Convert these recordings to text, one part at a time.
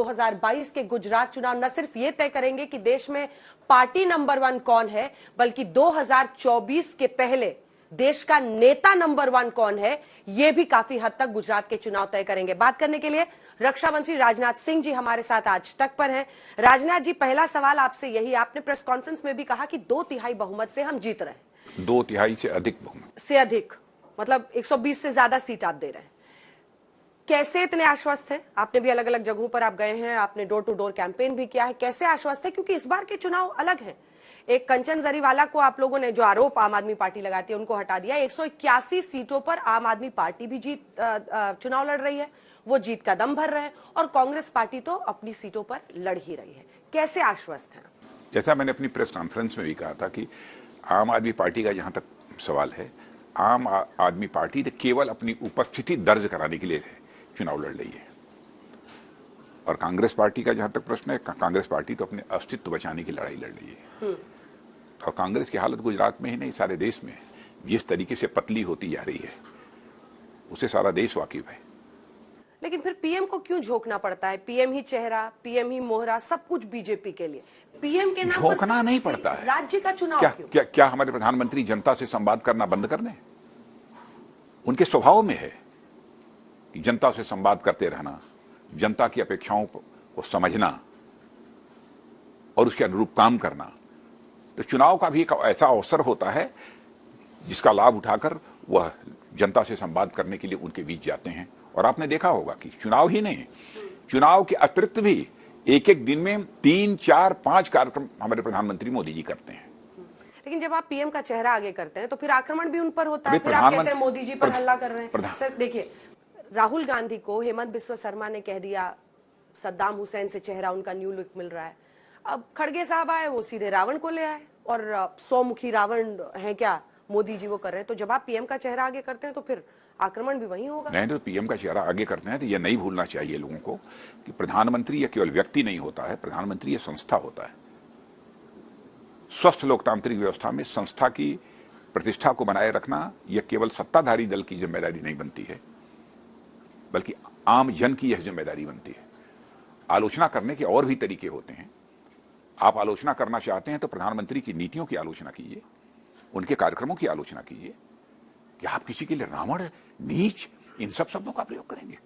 2022 के गुजरात चुनाव न सिर्फ ये तय करेंगे कि देश में पार्टी नंबर 1 कौन है, बल्कि 2024 के पहले देश का नेता नंबर 1 कौन है, यह भी काफी हद तक गुजरात के चुनाव तय करेंगे। बात करने के लिए रक्षा मंत्री राजनाथ सिंह जी हमारे साथ आज तक पर हैं। राजनाथ जी, पहला सवाल आपसे यही, आपने प्रेस कॉन्फ्रेंस में भी कहा कि 2/3 बहुमत से हम जीत रहे हैं। 2/3 से अधिक बहुमत से अधिक, मतलब 120 से ज्यादा सीट आप दे रहे हैं। कैसे इतने आश्वस्त हैं? आपने भी अलग अलग जगहों पर आप गए हैं, आपने डोर टू डोर कैंपेन भी किया है, कैसे आश्वस्त है? क्योंकि इस बार के चुनाव अलग है। एक कंचन जरीवाला को आप लोगों ने, जो आरोप आम आदमी पार्टी लगाती है, उनको हटा दिया। 181 सीटों पर आम आदमी पार्टी भी चुनाव लड़ रही है, वो जीत का दम भर रहे हैं, और कांग्रेस पार्टी तो अपनी सीटों पर लड़ ही रही है। कैसे आश्वस्त हैं? जैसा मैंने अपनी प्रेस कॉन्फ्रेंस में भी कहा था कि आम आदमी पार्टी का जहां तक सवाल है, आम आदमी पार्टी तो केवल अपनी उपस्थिति दर्ज कराने के लिए चुनाव लड़ रही है, और कांग्रेस पार्टी का जहां तक प्रश्न है, कांग्रेस पार्टी तो अपने अस्तित्व बचाने की लड़ाई लड़ रही है। और कांग्रेस की हालत गुजरात में ही नहीं, सारे देश में जिस तरीके से पतली होती जा रही है, उसे सारा देश वाकिफ है। लेकिन फिर पीएम को क्यों झोंकना पड़ता है? पीएम ही चेहरा, पीएम ही मोहरा, सब कुछ बीजेपी के लिए। पीएम के नाम पर झोंकना नहीं पड़ता है। राज्य का चुनाव क्यों? क्या हमारे प्रधानमंत्री जनता से संवाद करना बंद कर दें? उनके स्वभाव में है कि जनता से संवाद करते रहना, जनता की अपेक्षाओं को समझना और उसके अनुरूप काम करना। तो चुनाव का भी एक ऐसा अवसर होता है जिसका लाभ उठाकर वह जनता से संवाद करने के लिए उनके बीच जाते हैं। और आपने देखा होगा कि चुनाव ही नहीं, चुनाव के अतिरिक्त भी एक एक दिन में 3, 4, 5 कार्यक्रम हमारे प्रधानमंत्री मोदी जी करते हैं। लेकिन जब आप पीएम का चेहरा आगे करते हैं तो फिर आक्रमण भी उन पर होता है। फिर आप कहते हैं मोदी जी पर हल्ला कर रहे हैं। सर देखिए, राहुल गांधी को हेमंत बिस्वा शर्मा ने कह दिया सद्दाम हुसैन से चेहरा उनका न्यू लुक मिल रहा है। अब खड़गे साहब आए, वो सीधे रावण को ले आए, और 100 मुखी रावण है क्या मोदी जी वो कर रहे हैं। तो जब आप पीएम का चेहरा आगे करते हैं तो फिर आक्रमण भी वही होगा। नहीं, तो पीएम का चेहरा आगे करते हैं तो यह नहीं भूलना चाहिए लोगों को कि प्रधानमंत्री यह केवल व्यक्ति नहीं होता है, प्रधानमंत्री यह संस्था होता है। स्वस्थ लोकतांत्रिक व्यवस्था में संस्था की प्रतिष्ठा को बनाए रखना यह केवल सत्ताधारी दल की जिम्मेदारी नहीं बनती है, बल्कि आम जन की यह जिम्मेदारी बनती है। आलोचना करने के और भी तरीके होते हैं। आप आलोचना करना चाहते हैं तो प्रधानमंत्री की नीतियों की आलोचना कीजिए, उनके कार्यक्रमों की आलोचना कीजिए। कि आप किसी के लिए रावण, नीच, इन सब शब्दों का प्रयोग करेंगे?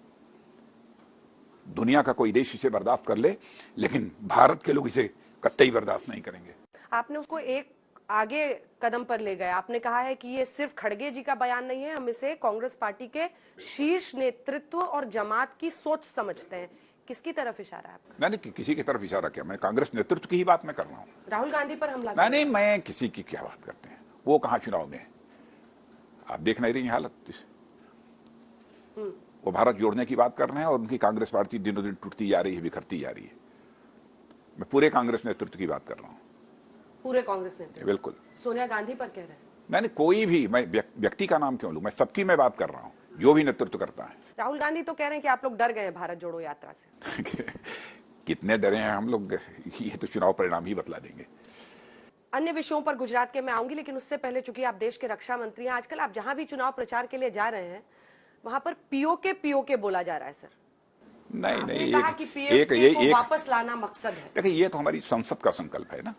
दुनिया का कोई देश इसे बर्दाश्त कर ले, लेकिन भारत के लोग इसे कतई बर्दाश्त नहीं करेंगे। आपने उसको एक आगे कदम पर ले गए। आपने कहा है कि ये सिर्फ खड़गे जी का बयान नहीं है, हम इसे कांग्रेस पार्टी के शीर्ष नेतृत्व और जमात की सोच समझते हैं। किसकी तरफ इशारा है आपका? नहीं, किसी की तरफ इशारा क्या, मैं कांग्रेस नेतृत्व की ही बात मैं कर रहा हूँ। राहुल गांधी पर हमला? नहीं, मैं किसी की क्या बात करते हैं, वो कहाँ चुनाव में है। आप देख नहीं रही हालत। वो भारत जोड़ने की बात कर रहे हैं और उनकी कांग्रेस पार्टी दिनों दिन टूटती जा रही है, बिखरती जा रही है। मैं पूरे कांग्रेस नेतृत्व की बात कर रहा हूँ। पूरे कांग्रेस नेतृत्व? बिल्कुल। सोनिया गांधी पर कह रहे हैं? नहीं, कोई भी, मैं व्यक्ति का नाम क्यों लूं, मैं सबकी मैं बात कर रहा हूँ, जो भी नेतृत्व करता है। राहुल गांधी तो कह रहे हैं कि आप लोग डर गए हैं भारत जोड़ो यात्रा से। कितने डरे हैं हम लोग, ये तो चुनाव परिणाम ही बतला देंगे। अन्य विषयों पर गुजरात के मैं आऊंगी, लेकिन उससे पहले चूंकि आप देश के रक्षा मंत्री हैं, आजकल आप जहां भी चुनाव प्रचार के लिए जा रहे हैं वहां पर पीओके बोला जा रहा है। सर नहीं, कहा कि पीओके को वापस लाना मकसद है। देखिए, ये तो हमारी संसद का संकल्प है ना,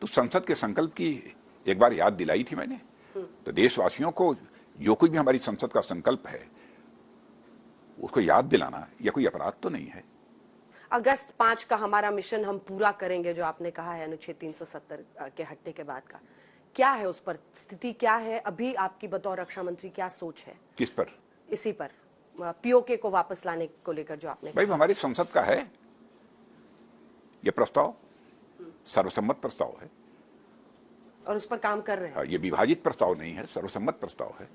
तो संसद के संकल्प की एक बार याद दिलाई थी मैंने। तो देशवासियों को जो कुछ भी हमारी संसद का संकल्प है उसको याद दिलाना यह कोई अपराध तो नहीं है। अगस्त 5 का हमारा मिशन हम पूरा करेंगे, जो आपने कहा है अनुच्छेद 370 के हटने के बाद का, क्या है उस पर स्थिति, क्या है अभी आपकी बतौर रक्षा मंत्री, क्या सोच है? किस पर? इसी पर, पीओके को वापस लाने को लेकर जो आपने। भाई, हमारी संसद का है यह प्रस्ताव, सर्वसम्मत प्रस्ताव है और उस पर काम कर रहे हैं। ये विभाजित प्रस्ताव नहीं है, सर्वसम्मत प्रस्ताव है।